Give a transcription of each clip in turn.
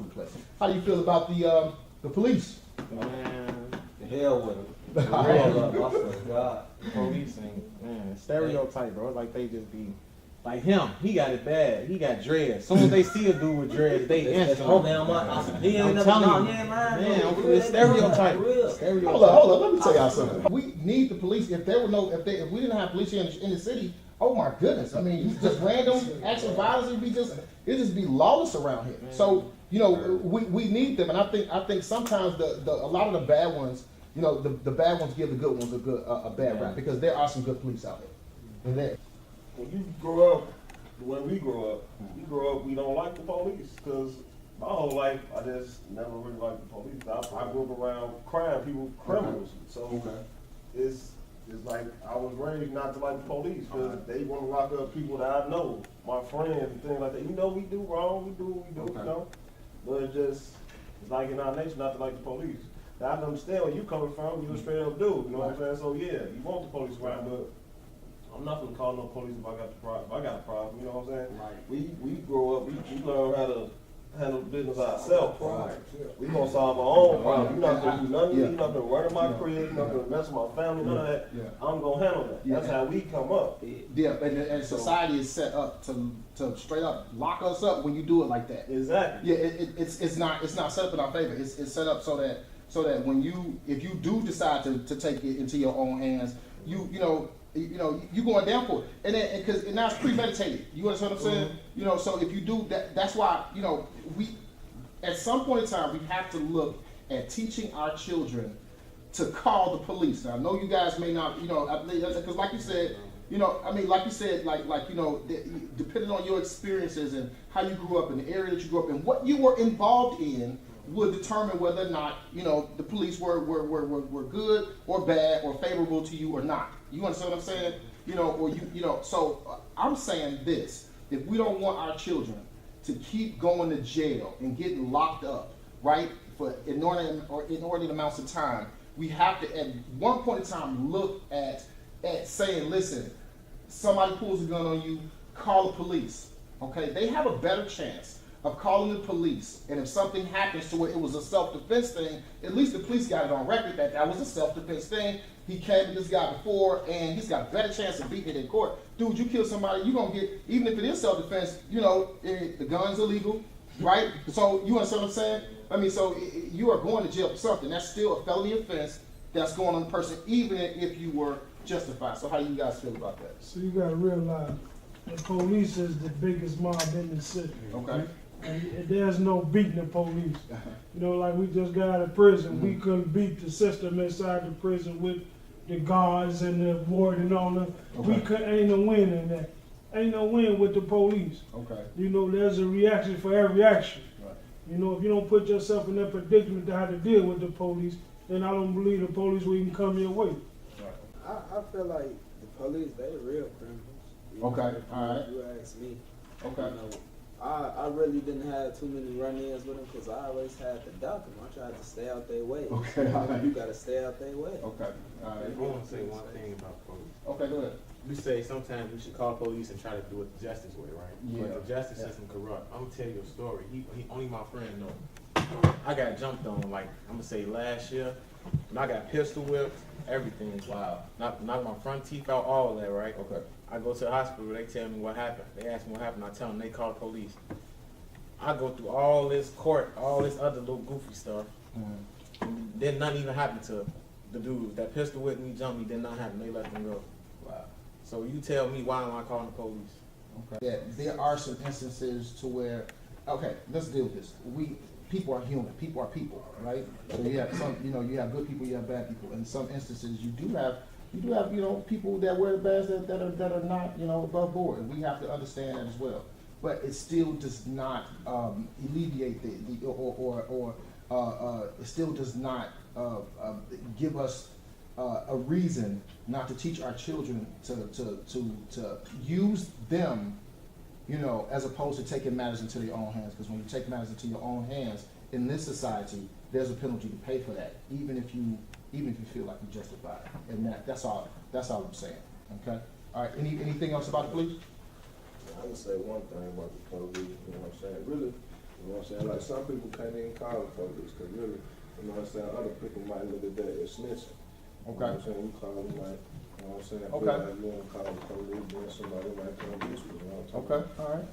complacent. How do you feel about the police? Man, The hell with them. God. policing, man, stereotype, bro. Like they just be like him. He got it bad. He got dreads. As soon as they see a dude with dreads, they instantly. Oh man, he ain't never telling know. you, Yeah, man, real, it's stereotype. real. Hold on. Let me tell y'all something. We need the police. If we didn't have police here in the city, oh my goodness. I mean, just random acts of violence it'd just be lawless around here. So we need them, and I think sometimes a lot of the bad ones, the bad ones give the good ones a bad rap because there are some good police out there. And there. When you grow up the way we grow up, we don't like the police because my whole life I just never really liked the police. I grew up around criminals, so it's like I was raised not to like the police because they want to lock up people that I know, my friends and things like that. We do wrong, we do, but it's like in our nature not to like the police. Now, I understand where you coming from, you a straight up dude, you know what I'm saying? So yeah, you want the police around, but I'm not gonna call no police if I got a problem, you know what I'm saying? Right. We grow up, we learn how to handle business ourselves. Right. We gonna solve our own problem. You're not gonna do nothing, you're not gonna run in my crib, you're not gonna mess with my family, none of that. I'm gonna handle that. That's how we come up. Yeah, and society is set up to straight up lock us up when you do it like that. Exactly. Yeah, it's not set up in our favor. It's set up so that if you do decide to take it into your own hands, you going down for it, and then because now it's premeditated. You understand what I'm saying? So if you do that, that's why we at some point in time we have to look at teaching our children to call the police. Now I know you guys may not, because like you said, depending on your experiences and how you grew up in the area that you grew up in, what you were involved in would determine whether or not the police were good or bad or favorable to you or not. You understand what I'm saying? So I'm saying this: if we don't want our children to keep going to jail and getting locked up, right, for inordinate amounts of time, we have to at one point in time look at saying, listen, somebody pulls a gun on you, call the police. Okay, they have a better chance of calling the police, and if something happens to where it was a self-defense thing, at least the police got it on record that was a self-defense thing. He came to this guy before, and he's got a better chance of beating it in court. Dude, you kill somebody, you're gonna get, even if it is self-defense, the gun's illegal, right? So you understand what I'm saying? I mean, so you are going to jail for something. That's still a felony offense that's going on the person, even if you were justified. So how do you guys feel about that? So you gotta realize the police is the biggest mob in the city. Okay. And there's no beating the police. Like we just got out of prison, we couldn't beat the system inside the prison with the guards and the ward and all that. Ain't no win in that. Ain't no win with the police. Okay. There's a reaction for every action. Right. If you don't put yourself in that predicament to how to deal with the police, then I don't believe the police will even come your way. Right. I feel like the police, they real criminals. Okay, all right. You ask me. Okay. I really didn't have too many run-ins with them because I always had to duck them. I tried to stay out their way. Okay, all right. You got to stay out their way. Okay, all right. I want to say one thing about police. Okay, go ahead. We say sometimes we should call police and try to do it the justice way, right? Yeah. But the justice system corrupt. I'm gonna tell you a story. He only my friend know. I got jumped on I'm gonna say last year, and I got pistol whipped. Everything is wild. Knocked my front teeth out, all of that, right? Okay. I go to the hospital. They tell me what happened. They ask me what happened. I tell them they called the police. I go through all this court, all this other little goofy stuff. And then nothing even happened to the dude that pistol whipped me, jumped me. Did not happen. They let them go. Wow. So you tell me, why am I calling the police? Okay. Yeah, there are some instances to where, okay, let's deal with this. People are human. People are people, right? So you have some, you have good people, you have bad people. In some instances, you do have, people that wear the badge that are not, above board. And we have to understand that as well. But it still does not alleviate it still does not give us a reason not to teach our children to use them, as opposed to taking matters into their own hands. Because when you take matters into your own hands in this society, there's a penalty to pay for that, even if you feel like you're justified. And that's all I'm saying. Okay. All right. Anything else about the police? I can say one thing about the police, you know what I'm saying? Really, You know what I'm saying? Like some people can't even call the police because really, you know what I'm saying, other people might look at that as snitching. You know what I'm saying? You call them like, you know what I'm saying? Okay. Feel like you don't call the police, then somebody might come get you. You know what I'm saying? Okay, all right.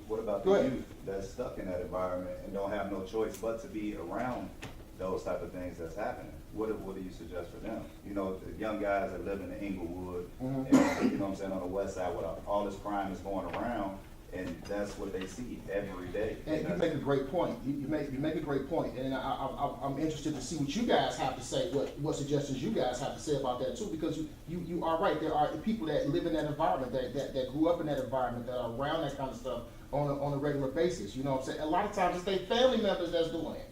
What about Go the ahead. youth that's stuck in that environment and don't have no choice but to be around those type of things that's happening? What do you suggest for them? You know, the young guys that live in Inglewood, and, you know what I'm saying, on the west side where all this crime is going around, and that's what they see every day. And you make a great point. You make a great point, and I'm interested to see what you guys have to say. What suggestions you guys have to say about that too? Because you are right. There are people that live in that environment, that grew up in that environment, that are around that kind of stuff on a regular basis. You know what I'm saying? A lot of times it's their family members that's doing it.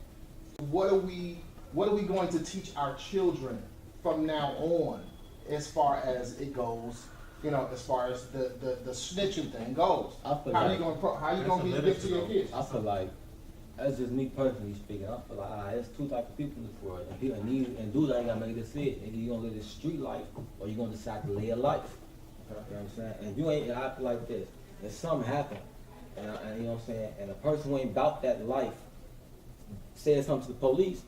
What are we going to teach our children from now on, as far as it goes? You know, as far as the snitching thing goes. I feel How like- you gonna give to your kids? I feel like, that's just me personally speaking, I feel like there's two types of people in this world. And people need, and dudes ain't gotta make a decision. Either you gonna live this street life or you gonna decide to live a life. You know what I'm saying? And you ain't, I feel like this. If something happen, and you know what I'm saying, and a person who ain't about that life says something to the police,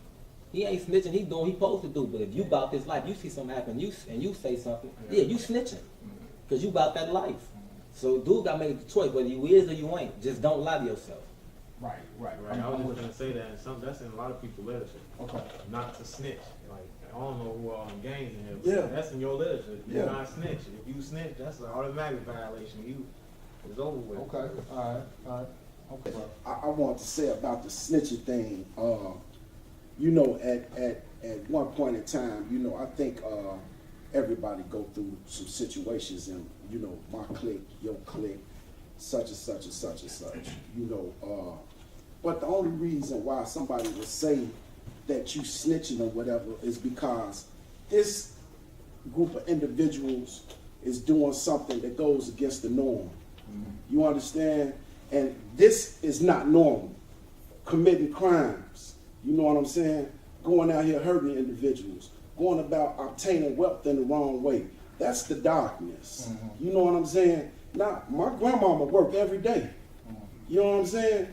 he ain't snitching, he doing what he supposed to do. But if you about this life, you see something happen, and you say something, yeah, you snitching. Cause you about that life. So dude gotta make the choice, whether you is or you ain't. Just don't lie to yourself. Right. Right, I was just gonna say that, and that's in a lot of people's literature. Okay. Not to snitch. Like, I don't know who all in gangs in here, but that's in your literature. You're not snitch. If you snitch, that's an automatic violation. It's over with. Okay. All right. Okay. I want to say about the snitching thing. You know, at one point in time, you know, I think everybody go through some situations, and you know, my clique, your clique, such and such and such and such. You know, but the only reason why somebody would say that you snitching or whatever is because this group of individuals is doing something that goes against the norm. You understand? And this is not normal. Committing crimes, you know what I'm saying? Going out here hurting individuals, going about obtaining wealth in the wrong way. That's the darkness. You know what I'm saying? Now, my grandmama work every day. You know what I'm saying?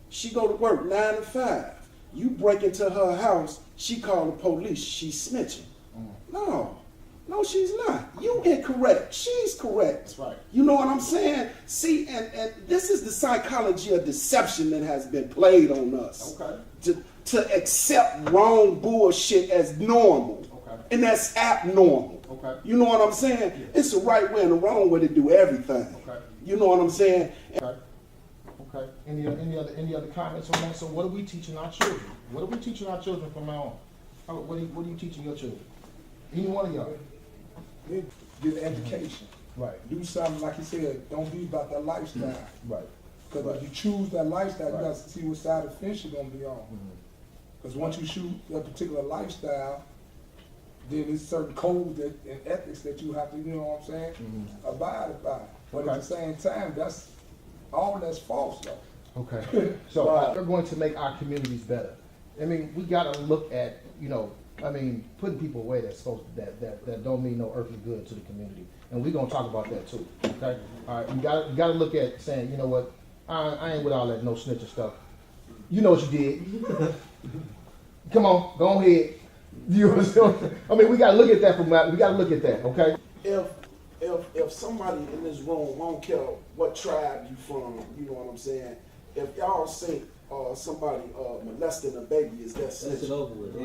She go to work 9 to 5. You break into her house, she call the police, she's snitching. No, she's not. You incorrect. She's correct. That's right. You know what I'm saying? See, and this is the psychology of deception that has been played on us. Okay. To accept wrong bullshit as normal. Okay. And that's abnormal. Okay. You know what I'm saying? Yeah. It's the right way and the wrong way to do everything. Okay. You know what I'm saying? Okay. Okay. Any other comments on that? So what are we teaching our children? What are we teaching our children from now on? What are you teaching your children? Any one of y'all? Get an education. Right. Do something, like you said, don't be about that lifestyle. Right. Because if you choose that lifestyle, you got to see what side of the fence you're going to be on. Because once you choose that particular lifestyle, then there's certain codes and ethics that you have to, you know what I'm saying, abide by. But at the same time, that's false though. Okay. So we're going to make our communities better. I mean, we got to look at, you know, putting people away that don't mean no earthly good to the community, and we're gonna talk about that too. Okay. All right. You got to look at saying, you know what, I ain't with all that no snitching stuff. You know what you did. Come on, go ahead. You understand? We got to look at that we got to look at that. Okay. If somebody in this room, I don't care what tribe you from, you know what I'm saying, if y'all say somebody molesting a baby, is that That's it snitching? over with.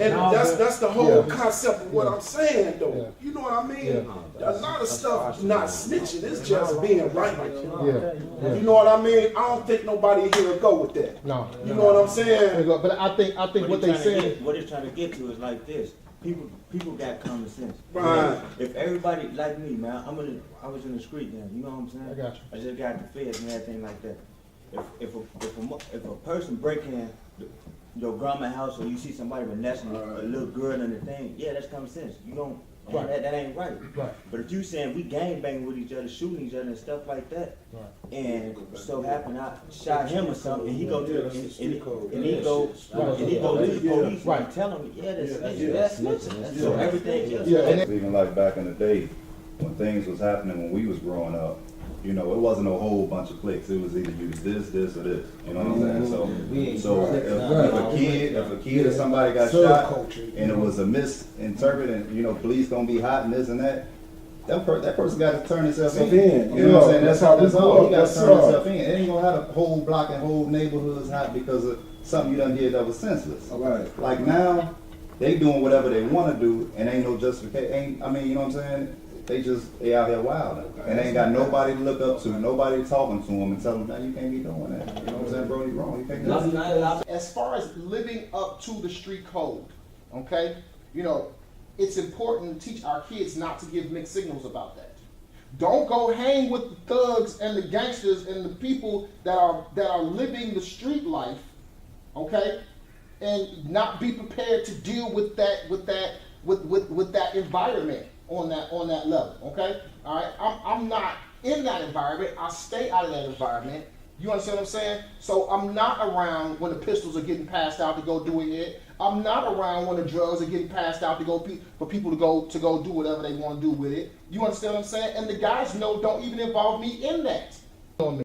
And that's the whole concept of what I'm saying though. You know what I mean? A lot of stuff not snitching, it's just being right. You know what I mean? I don't think nobody here will go with that. No. You know what I'm saying? But I think what they saying. What it's trying to get to is like this. People got common sense. Right. If everybody like me, man, I was in the street then. You know what I'm saying? I got you. I just got the feds and everything like that. If a person break in your grandma's house or you see somebody molesting a little girl and the thing, yeah, that's common sense. You don't. Right. That ain't right. Right. But if you saying we gang banging with each other, shooting each other and stuff like that, and so happen I shot him or something, and he go to the and he go to the police and tell them, yeah, that's snitching. So everything else. Yeah. Even like back in the day, when things was happening when we was growing up, You know, it wasn't a whole bunch of clicks. It was either use this, or this. You know what I'm saying? So if a kid or somebody got shot and it was a misinterpreted, and you know, police gonna be hot and this and that. That person got to turn himself in. You know what I'm saying? That's all. He got to turn himself in. It ain't gonna have a whole block and whole neighborhoods hot because of something you done did that was senseless. Right. Like now, they doing whatever they want to do, and ain't no justification. I mean, you know what I'm saying? They out here wilding, and they ain't got nobody to look up to, nobody talking to them and telling them, "Man, you can't be doing that." You know what I'm saying, bro? You wrong. You can't do that. As far as living up to the street code, okay, you know, it's important to teach our kids not to give mixed signals about that. Don't go hang with the thugs and the gangsters and the people that are living the street life, okay, and not be prepared to deal with that environment on that level, okay? All right, I'm not in that environment. I stay out of that environment. You understand what I'm saying? So I'm not around when the pistols are getting passed out to go doing it. I'm not around when the drugs are getting passed out to go for people to go do whatever they want to do with it. You understand what I'm saying? And the guys don't even involve me in that.